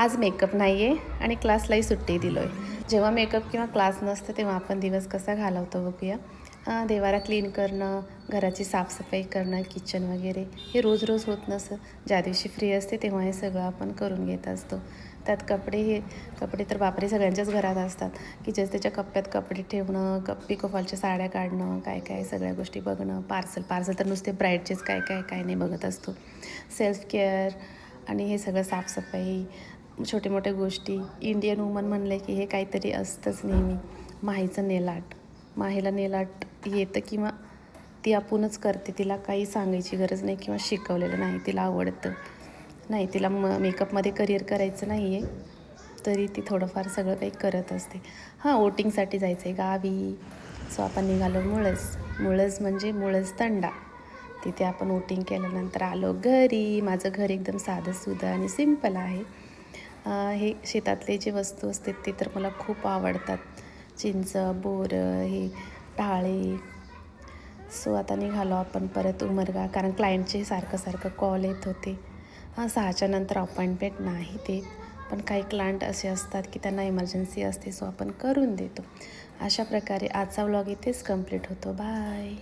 आज मेकअप नाही आहे आणि क्लासलाही सुट्टी दिलो आहे. जेव्हा मेकअप किंवा क्लास नसतं तेव्हा आपण दिवस कसा घालवतो बघूया. देवारा क्लीन करणं, घराची साफसफाई करणं, किचन वगैरे हे रोज रोज होत नसतं. ज्या दिवशी फ्री असते तेव्हा हे सगळं आपण करून घेत असतो. त्यात कपडे तर बापरे सगळ्यांच्याच घरात असतात, की ज्याच्या त्याच्या कप्प्यात कपडे ठेवणं, पिको-फॉलच्या साड्या काढणं, काय काय सगळ्या गोष्टी बघणं, पार्सल तर नुसते ब्राईडचेच काय काय नाही बघत असतो. सेल्फ केअर आणि हे सगळं साफसफाई, छोटे मोठ्या गोष्टी. इंडियन वुमन म्हणले की हे काहीतरी असतंच नेहमी. माहीचं नेल आर्ट, माहीला नेल आर्ट येतं किंवा ती आपणच करते, तिला काही सांगायची गरज नाही किंवा शिकवलेलं नाही, तिला आवडतं नाही, तिला मेकअपमध्ये करिअर करायचं नाही आहे, तरी ती थोडंफार सगळं काही करत असते. वोटिंगसाठी जायचं आहे गावी, सो आपण निघालो मुळज म्हणजे मुळज तंडा. तिथे आपण वोटिंग केल्यानंतर आलो घरी. माझं घर एकदम साधंसुधं आणि सिम्पल आहे. हे शेतातले जे वस्तू असतात ते तर मला खूप आवडतात. चिंच, बोरं, हे टाळे. सो आता निघालो आपण परत उमरगा, कारण क्लायंटचे सारखं कॉल येत होते. 6च्या नंतर अपॉइंटमेंट नाही देत, पण काही क्लायंट असे असतात की त्यांना इमर्जन्सी असते, सो आपण करून देतो. अशा प्रकारे आजचा व्लॉग इथेच कंप्लीट होतो. बाय.